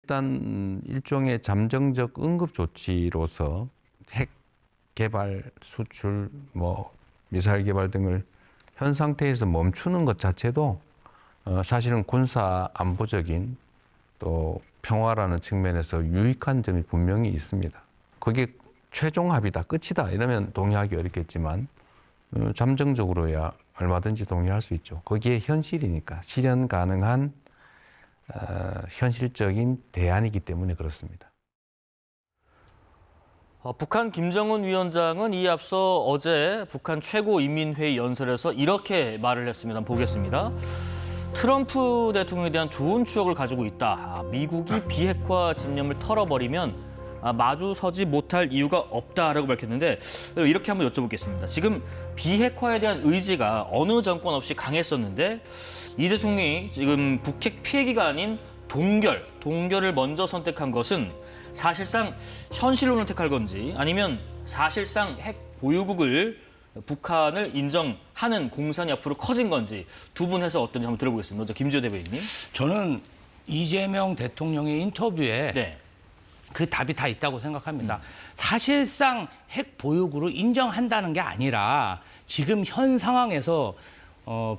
일단 일종의 잠정적 응급 조치로서 핵 개발, 수출, 미사일 개발 등을 현 상태에서 멈추는 것 자체도 사실은 군사 안보적인 또 평화라는 측면에서 유익한 점이 분명히 있습니다. 그게 최종 합의다, 끝이다 이러면 동의하기 어렵겠지만 잠정적으로야 얼마든지 동의할 수 있죠. 거기에 현실이니까 실현 가능한 현실적인 대안이기 때문에 그렇습니다. 북한 김정은 위원장은 이에 앞서 어제 북한 최고인민회의 연설에서 이렇게 말을 했습니다. 한번 보겠습니다. 트럼프 대통령에 대한 좋은 추억을 가지고 있다. 미국이 비핵화 집념을 털어버리면 마주 서지 못할 이유가 없다라고 밝혔는데 이렇게 한번 여쭤보겠습니다. 지금 비핵화에 대한 의지가 어느 정권 없이 강했었는데 이 대통령이 지금 북핵 피해기가 아닌 동결을 먼저 선택한 것은 사실상 현실론을 택할 건지 아니면 사실상 핵 보유국을 북한을 인정하는 공산이 앞으로 커진 건지 두 분 해서 어떤지 한번 들어보겠습니다. 먼저 김지호 대변인님. 저는 이재명 대통령의 인터뷰에 네. 그 답이 다 있다고 생각합니다. 사실상 핵 보유국으로 인정한다는 게 아니라 지금 현 상황에서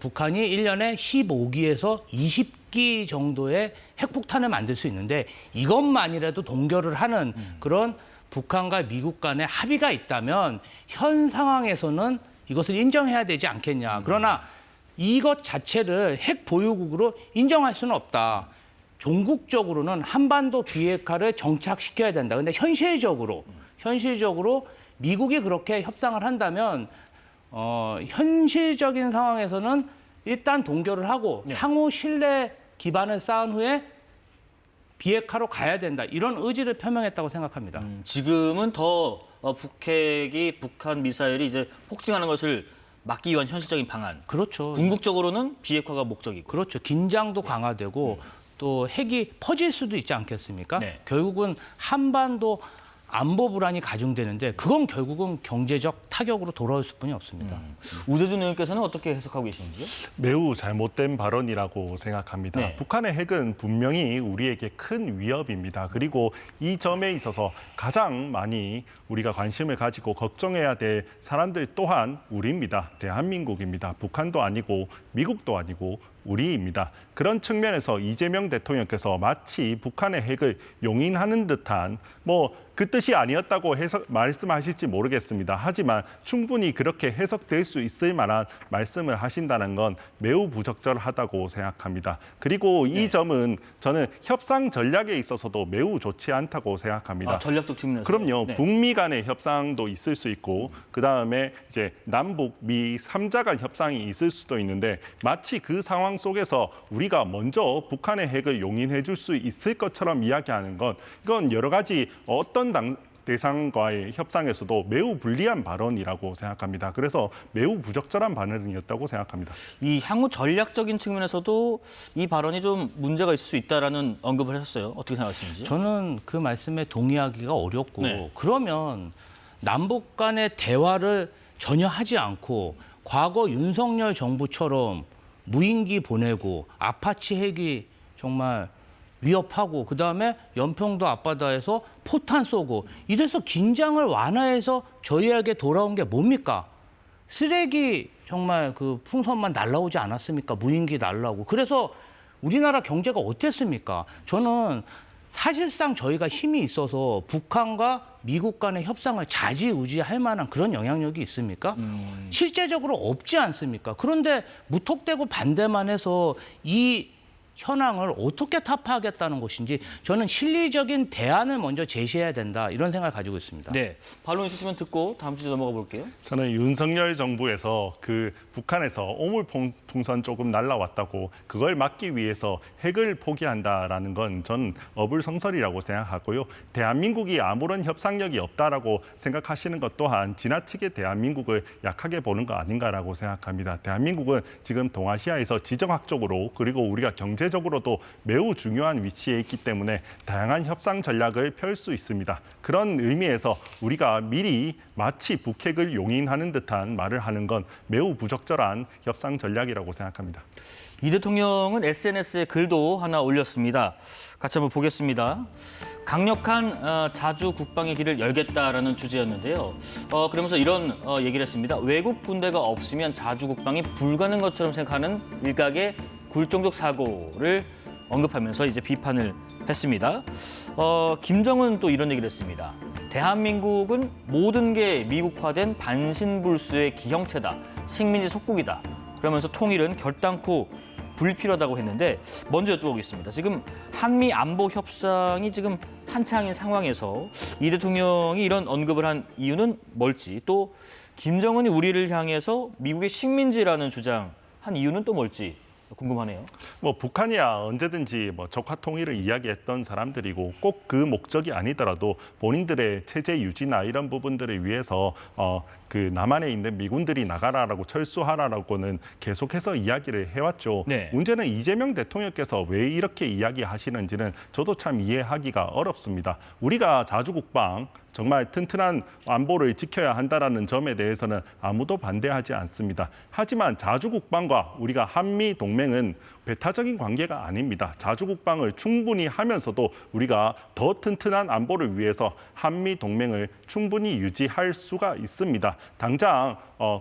북한이 1년에 15기에서 20기 정도의 핵폭탄을 만들 수 있는데 이것만이라도 동결을 하는 그런 북한과 미국 간의 합의가 있다면 현 상황에서는 이것을 인정해야 되지 않겠냐. 그러나 이것 자체를 핵 보유국으로 인정할 수는 없다. 종국적으로는 한반도 비핵화를 정착시켜야 된다. 근데 현실적으로 미국이 그렇게 협상을 한다면 현실적인 상황에서는 일단 동결을 하고 상호 신뢰 기반을 쌓은 후에 비핵화로 가야 된다. 이런 의지를 표명했다고 생각합니다. 지금은 더 북핵이 북한 미사일이 이제 폭증하는 것을 막기 위한 현실적인 방안. 그렇죠. 궁극적으로는 비핵화가 목적이고. 그렇죠. 긴장도 강화되고 또 핵이 퍼질 수도 있지 않겠습니까? 네. 결국은 한반도 안보 불안이 가중되는데 그건 결국은 경제적 타격으로 돌아올 수뿐이 없습니다. 우재준 의원께서는 어떻게 해석하고 계시는지요? 매우 잘못된 발언이라고 생각합니다. 네. 북한의 핵은 분명히 우리에게 큰 위협입니다. 그리고 이 점에 있어서 가장 많이 우리가 관심을 가지고 걱정해야 될 사람들 또한 우리입니다. 대한민국입니다. 북한도 아니고 미국도 아니고 우리입니다. 그런 측면에서 이재명 대통령께서 마치 북한의 핵을 용인하는 듯한 그 뜻이 아니었다고 말씀하실지 모르겠습니다. 하지만 충분히 그렇게 해석될 수 있을 만한 말씀을 하신다는 건 매우 부적절하다고 생각합니다. 그리고 이 점은 저는 협상 전략에 있어서도 매우 좋지 않다고 생각합니다. 전략적 측면에서. 그럼요. 네. 북미 간의 협상도 있을 수 있고 그다음에 이제 남북, 미 3자 간 협상이 있을 수도 있는데 마치 그 상황 속에서 우리가 먼저 북한의 핵을 용인해 줄 수 있을 것처럼 이야기하는 건 이건 여러 가지 어떤 대상과의 협상에서도 매우 불리한 발언이라고 생각합니다. 그래서 매우 부적절한 발언이었다고 생각합니다. 이 향후 전략적인 측면에서도 이 발언이 좀 문제가 있을 수 있다라는 언급을 하셨어요. 어떻게 생각하시는지? 저는 그 말씀에 동의하기가 어렵고 네. 그러면 남북 간의 대화를 전혀 하지 않고 과거 윤석열 정부처럼 무인기 보내고 아파치 핵이 정말 위협하고 그다음에 연평도 앞바다에서 포탄 쏘고 이래서 긴장을 완화해서 저희에게 돌아온 게 뭡니까? 쓰레기 정말 그 풍선만 날라오지 않았습니까? 무인기 날라오고. 그래서 우리나라 경제가 어땠습니까? 저는 사실상 저희가 힘이 있어서 북한과 미국 간의 협상을 좌지우지할 만한 그런 영향력이 있습니까? 실제적으로 없지 않습니까? 그런데 무턱대고 반대만 해서 이 현황을 어떻게 타파하겠다는 것인지 저는 실리적인 대안을 먼저 제시해야 된다 이런 생각을 가지고 있습니다. 네, 반론 있으시면 듣고 다음 주제 넘어가 볼게요. 저는 윤석열 정부에서 그 북한에서 오물풍선 조금 날라왔다고 그걸 막기 위해서 핵을 포기한다라는 건 전 어불성설이라고 생각하고요. 대한민국이 아무런 협상력이 없다라고 생각하시는 것 또한 지나치게 대한민국을 약하게 보는 거 아닌가라고 생각합니다. 대한민국은 지금 동아시아에서 지정학적으로 그리고 우리가 경제 경제적으로도 매우 중요한 위치에 있기 때문에 다양한 협상 전략을 펼 수 있습니다. 그런 의미에서 우리가 미리 마치 북핵을 용인하는 듯한 말을 하는 건 매우 부적절한 협상 전략이라고 생각합니다. 이 대통령은 SNS에 글도 하나 올렸습니다. 같이 한번 보겠습니다. 강력한 자주 국방의 길을 열겠다라는 주제였는데요. 그러면서 이런 얘기를 했습니다. 외국 군대가 없으면 자주 국방이 불가능한 것처럼 생각하는 일각의 굴종적 사고를 언급하면서 이제 비판을 했습니다. 김정은 또 이런 얘기를 했습니다. 대한민국은 모든 게 미국화된 반신불수의 기형체다. 식민지 속국이다. 그러면서 통일은 결단코 불필요하다고 했는데 먼저 여쭤보겠습니다. 지금 한미 안보 협상이 지금 한창인 상황에서 이 대통령이 이런 언급을 한 이유는 뭘지, 또 김정은이 우리를 향해서 미국의 식민지라는 주장한 이유는 또 뭘지 궁금하네요. 뭐 북한이야 언제든지 뭐 적화 통일을 이야기했던 사람들이고 꼭 그 목적이 아니더라도 본인들의 체제 유지나 이런 부분들을 위해서 그 남한에 있는 미군들이 나가라라고 철수하라라고는 계속해서 이야기를 해왔죠. 네. 문제는 이재명 대통령께서 왜 이렇게 이야기하시는지는 저도 참 이해하기가 어렵습니다. 우리가 자주국방 정말 튼튼한 안보를 지켜야 한다라는 점에 대해서는 아무도 반대하지 않습니다. 하지만 자주국방과 우리가 한미 동맹은 배타적인 관계가 아닙니다. 자주국방을 충분히 하면서도 우리가 더 튼튼한 안보를 위해서 한미 동맹을 충분히 유지할 수가 있습니다. 당장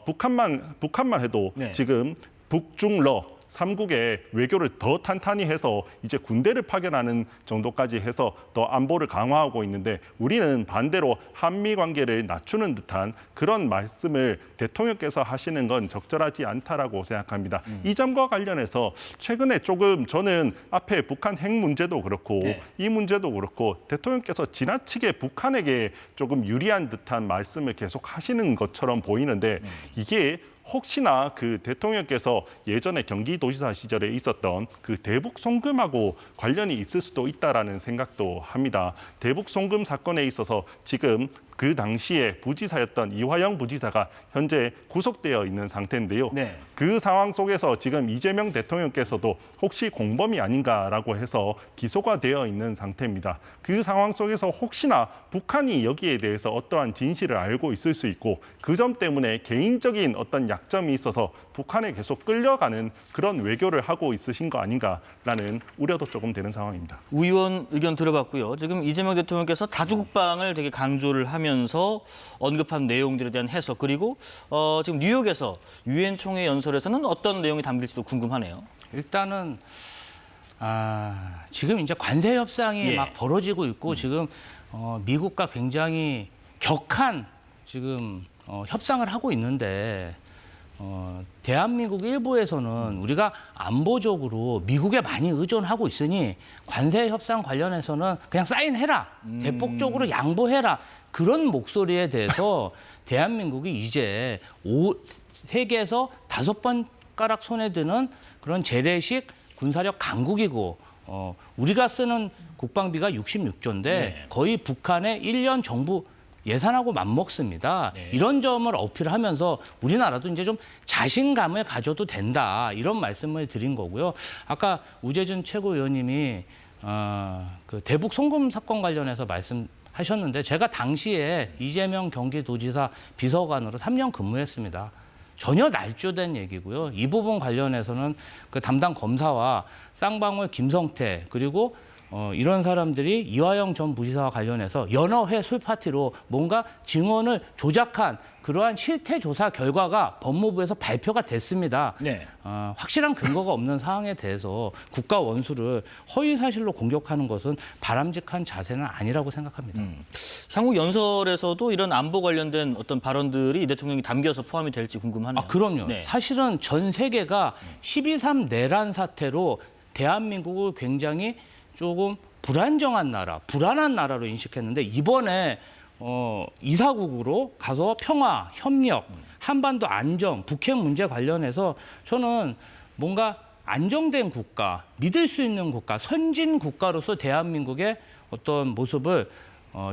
북한만 해도 네. 지금 북중러 3국의 외교를 더 탄탄히 해서 이제 군대를 파견하는 정도까지 해서 더 안보를 강화하고 있는데 우리는 반대로 한미 관계를 낮추는 듯한 그런 말씀을 대통령께서 하시는 건 적절하지 않다라고 생각합니다. 이 점과 관련해서 최근에 조금 저는 앞에 북한 핵 문제도 그렇고 네. 이 문제도 그렇고 대통령께서 지나치게 북한에게 조금 유리한 듯한 말씀을 계속 하시는 것처럼 보이는데 이게 혹시나 그 대통령께서 예전에 경기도지사 시절에 있었던 그 대북 송금하고 관련이 있을 수도 있다라는 생각도 합니다. 대북 송금 사건에 있어서 지금 그 당시에 부지사였던 이화영 부지사가 현재 구속되어 있는 상태인데요. 네. 그 상황 속에서 지금 이재명 대통령께서도 혹시 공범이 아닌가라고 해서 기소가 되어 있는 상태입니다. 그 상황 속에서 혹시나 북한이 여기에 대해서 어떠한 진실을 알고 있을 수 있고 그 점 때문에 개인적인 어떤 약점이 있어서 북한에 계속 끌려가는 그런 외교를 하고 있으신 거 아닌가라는 우려도 조금 되는 상황입니다. 우 의원 의견 들어봤고요. 지금 이재명 대통령께서 자주국방을 되게 강조를 하면서 언급한 내용들에 대한 해석, 그리고 지금 뉴욕에서 유엔 총회 연설에서는 어떤 내용이 담길지도 궁금하네요. 일단은 지금 이제 관세 협상이 예. 막 벌어지고 있고 지금 미국과 굉장히 격한 지금 협상을 하고 있는데 대한민국 일부에서는 우리가 안보적으로 미국에 많이 의존하고 있으니 관세 협상 관련해서는 그냥 사인해라, 대폭적으로 양보해라, 그런 목소리에 대해서 대한민국이 이제 세계에서 5번가락 손에 드는 그런 재래식 군사력 강국이고 우리가 쓰는 국방비가 66조인데 네. 거의 북한의 1년 정부 예산하고 맞먹습니다. 네. 이런 점을 어필하면서 우리나라도 이제 좀 자신감을 가져도 된다, 이런 말씀을 드린 거고요. 아까 우재준 최고위원님이 그 대북 송금 사건 관련해서 말씀하셨는데 제가 당시에 이재명 경기도지사 비서관으로 3년 근무했습니다. 전혀 날조된 얘기고요. 이 부분 관련해서는 그 담당 검사와 쌍방울 김성태 그리고 이런 사람들이 이화영 전 부지사와 관련해서 여러 회 술 파티로 뭔가 증언을 조작한 그러한 실태 조사 결과가 법무부에서 발표가 됐습니다. 네. 확실한 근거가 없는 사항에 대해서 국가 원수를 허위 사실로 공격하는 것은 바람직한 자세는 아니라고 생각합니다. 향후 연설에서도 이런 안보 관련된 어떤 발언들이 이 대통령이 담겨서 포함이 될지 궁금하네요. 그럼요. 네. 사실은 전 세계가 12.3 내란 사태로 대한민국을 굉장히 조금 불안정한 나라, 불안한 나라로 인식했는데 이번에 이사국으로 가서 평화, 협력, 한반도 안정, 북핵 문제 관련해서 저는 뭔가 안정된 국가, 믿을 수 있는 국가, 선진 국가로서 대한민국의 어떤 모습을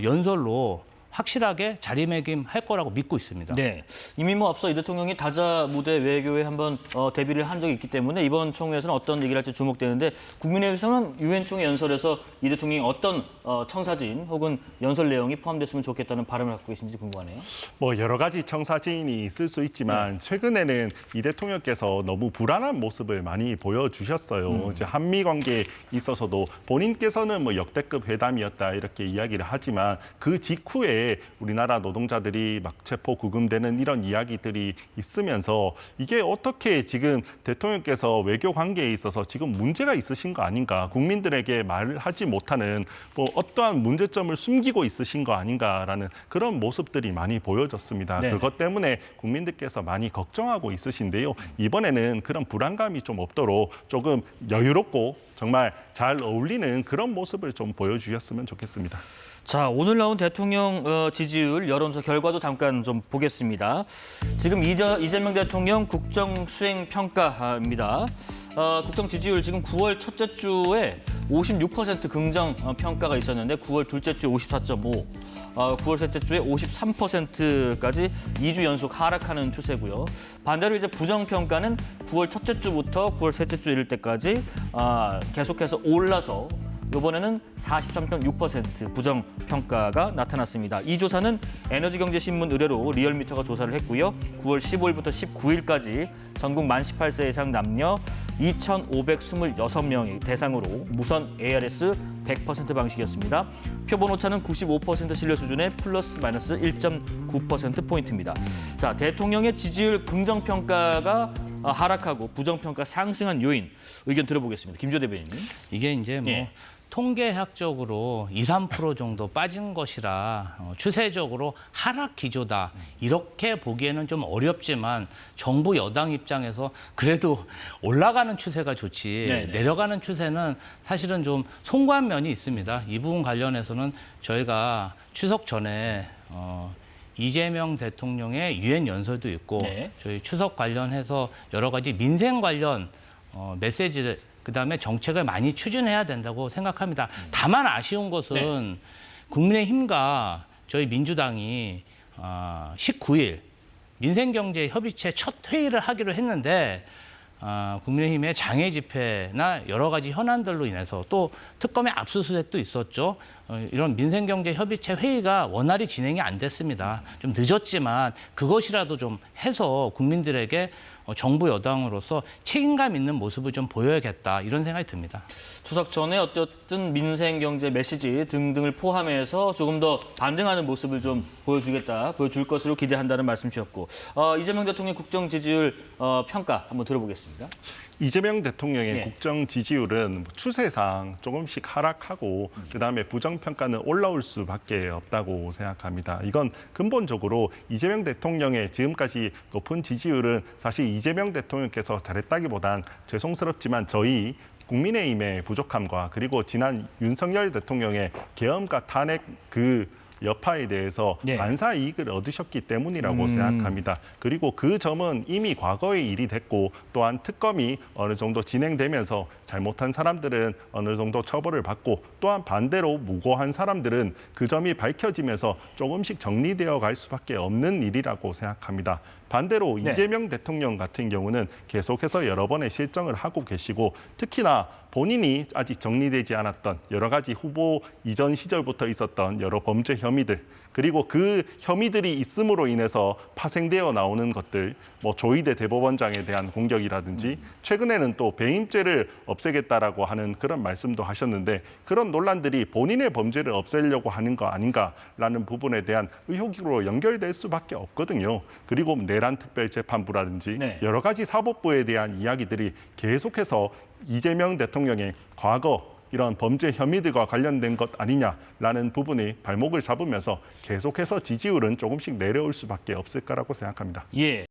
연설로 확실하게 자리매김할 거라고 믿고 있습니다. 네, 이미 뭐 앞서 이 대통령이 다자 무대 외교에 한번 데뷔를 한 적이 있기 때문에 이번 총회에서는 어떤 얘기를 할지 주목되는데 국민의힘에서는 유엔 총회 연설에서 이 대통령이 어떤 청사진 혹은 연설 내용이 포함됐으면 좋겠다는 바람을 갖고 계신지 궁금하네요. 뭐 여러 가지 청사진이 있을 수 있지만 최근에는 이 대통령께서 너무 불안한 모습을 많이 보여주셨어요. 이제 한미 관계에 있어서도 본인께서는 뭐 역대급 회담이었다 이렇게 이야기를 하지만 그 직후에 우리나라 노동자들이 막 체포 구금되는 이런 이야기들이 있으면서 이게 어떻게 지금 대통령께서 외교 관계에 있어서 지금 문제가 있으신 거 아닌가, 국민들에게 말하지 못하는 뭐 어떠한 문제점을 숨기고 있으신 거 아닌가라는 그런 모습들이 많이 보여졌습니다. 네. 그것 때문에 국민들께서 많이 걱정하고 있으신데요. 이번에는 그런 불안감이 좀 없도록 조금 여유롭고 정말 잘 어울리는 그런 모습을 좀 보여주셨으면 좋겠습니다. 자, 오늘 나온 대통령 지지율 여론조사 결과도 잠깐 좀 보겠습니다. 지금 이재명 대통령 국정 수행 평가입니다. 국정 지지율 지금 9월 첫째 주에 56% 긍정 평가가 있었는데 9월 둘째 주에 54.5, 9월 셋째 주에 53%까지 2주 연속 하락하는 추세고요. 반대로 이제 부정 평가는 9월 첫째 주부터 9월 셋째 주 이를 때까지 계속해서 올라서 이번에는 43.6% 부정 평가가 나타났습니다. 이 조사는 에너지경제신문 의뢰로 리얼미터가 조사를 했고요. 9월 15일부터 19일까지 전국 만 18세 이상 남녀 2,526명이 대상으로 무선 ARS 100% 방식이었습니다. 표본 오차는 95% 신뢰 수준의 플러스 마이너스 1.9%포인트입니다. 자, 대통령의 지지율 긍정 평가가 하락하고 부정 평가 상승한 요인 의견 들어보겠습니다. 김조 대변인님. 이게 이제 뭐 예. 통계학적으로 2, 3% 정도 빠진 것이라 추세적으로 하락 기조다. 이렇게 보기에는 좀 어렵지만 정부 여당 입장에서 그래도 올라가는 추세가 좋지 네네. 내려가는 추세는 사실은 좀 송구한 면이 있습니다. 이 부분 관련해서는 저희가 추석 전에 이재명 대통령의 유엔 연설도 있고 네. 저희 추석 관련해서 여러 가지 민생 관련 메시지를 그다음에 정책을 많이 추진해야 된다고 생각합니다. 다만 아쉬운 것은 국민의힘과 저희 민주당이 19일 민생경제협의체 첫 회의를 하기로 했는데 국민의힘의 장애 집회나 여러 가지 현안들로 인해서 또 특검의 압수수색도 있었죠. 이런 민생경제협의체 회의가 원활히 진행이 안 됐습니다. 좀 늦었지만 그것이라도 좀 해서 국민들에게 정부 여당으로서 책임감 있는 모습을 좀 보여야겠다 이런 생각이 듭니다. 추석 전에 어쨌든 민생 경제 메시지 등등을 포함해서 조금 더 반등하는 모습을 좀 보여줄 것으로 기대한다는 말씀 주셨고 이재명 대통령 국정 지지율 평가 한번 들어보겠습니다. 이재명 대통령의 예. 국정 지지율은 추세상 조금씩 하락하고 그다음에 부정평가는 올라올 수밖에 없다고 생각합니다. 이건 근본적으로 이재명 대통령의 지금까지 높은 지지율은 사실 이재명 대통령께서 잘했다기보단 죄송스럽지만 저희 국민의힘의 부족함과 그리고 지난 윤석열 대통령의 계엄과 탄핵 그 여파에 대해서 네. 만사 이익을 얻으셨기 때문이라고 생각합니다. 그리고 그 점은 이미 과거의 일이 됐고 또한 특검이 어느 정도 진행되면서 잘못한 사람들은 어느 정도 처벌을 받고 또한 반대로 무고한 사람들은 그 점이 밝혀지면서 조금씩 정리되어 갈 수밖에 없는 일이라고 생각합니다. 반대로 네. 이재명 대통령 같은 경우는 계속해서 여러 번의 실정을 하고 계시고 특히나 본인이 아직 정리되지 않았던 여러 가지 후보 이전 시절부터 있었던 여러 범죄 혐의들 그리고 그 혐의들이 있음으로 인해서 파생되어 나오는 것들 뭐 조희대 대법원장에 대한 공격이라든지 최근에는 또 배임죄를 없애겠다라고 하는 그런 말씀도 하셨는데 그런 논란들이 본인의 범죄를 없애려고 하는 거 아닌가라는 부분에 대한 의혹으로 연결될 수밖에 없거든요. 그리고 내란 특별재판부라든지 네. 여러 가지 사법부에 대한 이야기들이 계속해서 이재명 대통령의 과거 이런 범죄 혐의들과 관련된 것 아니냐라는 부분이 발목을 잡으면서 계속해서 지지율은 조금씩 내려올 수밖에 없을 거라고 생각합니다. 예.